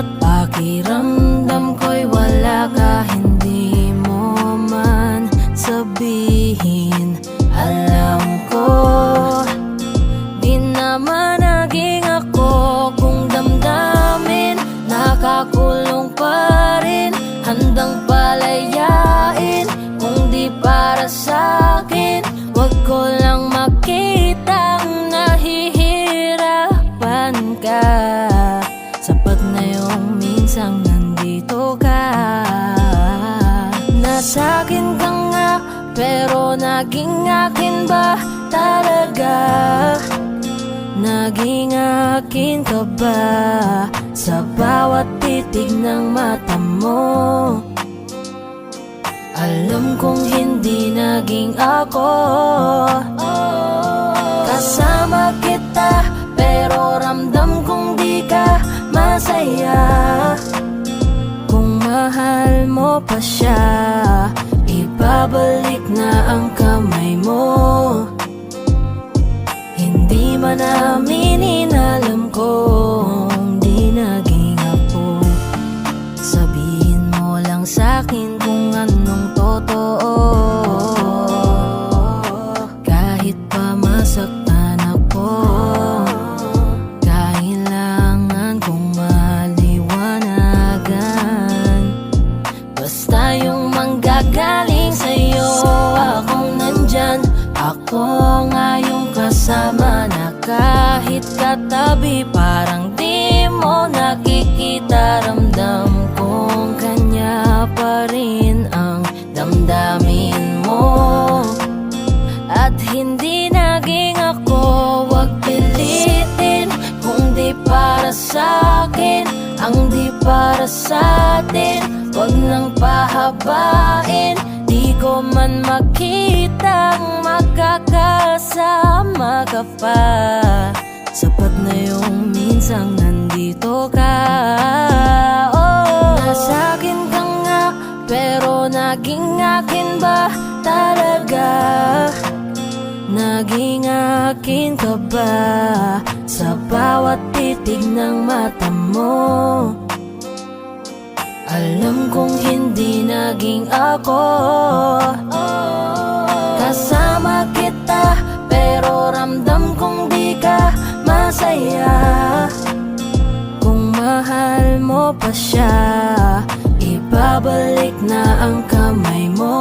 At pakiramdam ko'y wala ka, hindi mo man sabihin. Alam ko, di naman naging ako. Kung damdamin, nakakulong pa rin. Handang palayain, kung di para sa'kin. Wag ko lang makitang nahihirapan ka. Sapat na yung minsang nandito ka. Nasa'kin ka nga, pero naging akin ba talaga? Naging akin ka ba sa bawat titig ng mata mo? Alam kong hindi naging ako. Kasama kita, pero ramdam kong di ka masaya. Kung mahal mo pa siya, ibabalik na ang kamay mo. Hindi man aminin, alam kong di naging ako. Sabihin mo lang sa'kin kung anong totoo. Kahit pa masaktan ako, kailangan kong maliwanagan. Basta yung manggagaling sa'yo, akong nandyan. Ako nga yung kasama na kahit katabi, parang di mo nakikita. Ramdam kong kanya pa rin ang damdamin mo. At hindi naging ako, wag pilitin. Kung di para sa'kin, ang di para sa'tin, wag nang pahabain. Di ko man makitang magkakasama ka pa. Sapat na yung minsang nandito ka. Oh, nasa'kin ka nga, pero naging akin ba talaga? Naging akin ka ba sa bawat titig ng mata mo? Alam kong hindi naging ako. Kasama kita, pero ramdam kong di ka masaya. Kung mahal mo pa siya, ibabalik na ang kamay mo.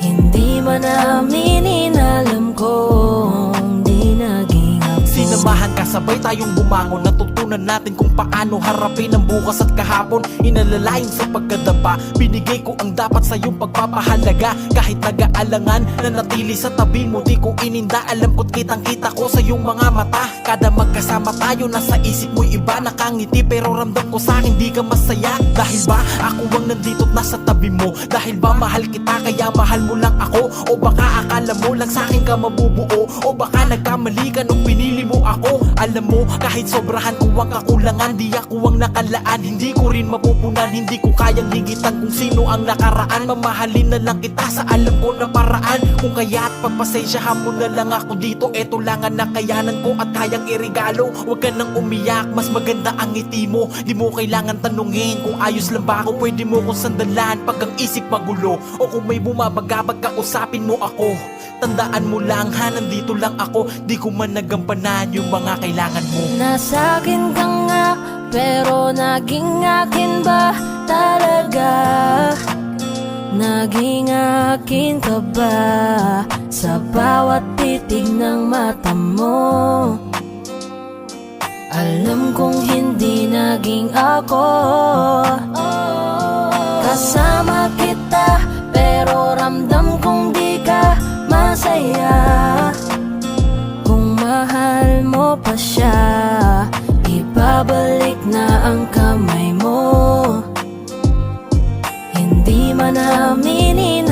Hindi man aminin, alam kong di naging ako. Sinamahan ka, sabay tayong bumangon. Natutunan natin kung paano harapin ang bukas at kahapon. Inalalayan sa pagkadapa, binigay ko ang dapat sa iyong pagpapahalaga. Kahit nag-aalangan, nanatili sa tabi mo, di ko ininda. Alam ko't kitang kita ko sa iyong mga mata. Kada magkasama tayo, nasa isip mo'y iba. Nakangiti pero ramdam ko sa'kin di ka masaya. Dahil ba ako ang nandito't nasa tabi mo? Dahil ba mahal kita kaya mahal mo lang ako? O baka akala mo lang sa'kin ka mabubuo? O baka nagkamali ka nung pinili mo ako? Alam mo, kahit sobrahan ko ang kakulangan, di ako ang nakalaan. Hindi ko rin mapupunan, hindi ko kayang higitan kung sino ang nakaraan. Mamahalin na lang kita sa alam ko na paraan. Kung kaya't pagpasensyahan mo na lang ako dito. Eto lang ang nakayanan ko at kayang irigalo. Huwag ka nang umiyak, mas maganda ang ngiti mo. Di mo kailangan tanungin kung ayos lang ba ako. Pwede mo kong sandalan pag ang isip magulo. O kung may bumabagabag ka, usapin mo ako. Tandaan mo lang ha, nandito lang ako. Di ko man nagampanan yung mga kailangan mo. Nasa'kin ka nga, pero naging akin ba talaga? Naging akin ka ba sa bawat titig ng mata mo? Alam kong hindi naging ako. Kasama kita, pero ramdam kong di ka masaya. Kung mahal mo pa siya, ibabalik na ang kamay mo. Hindi man aminin,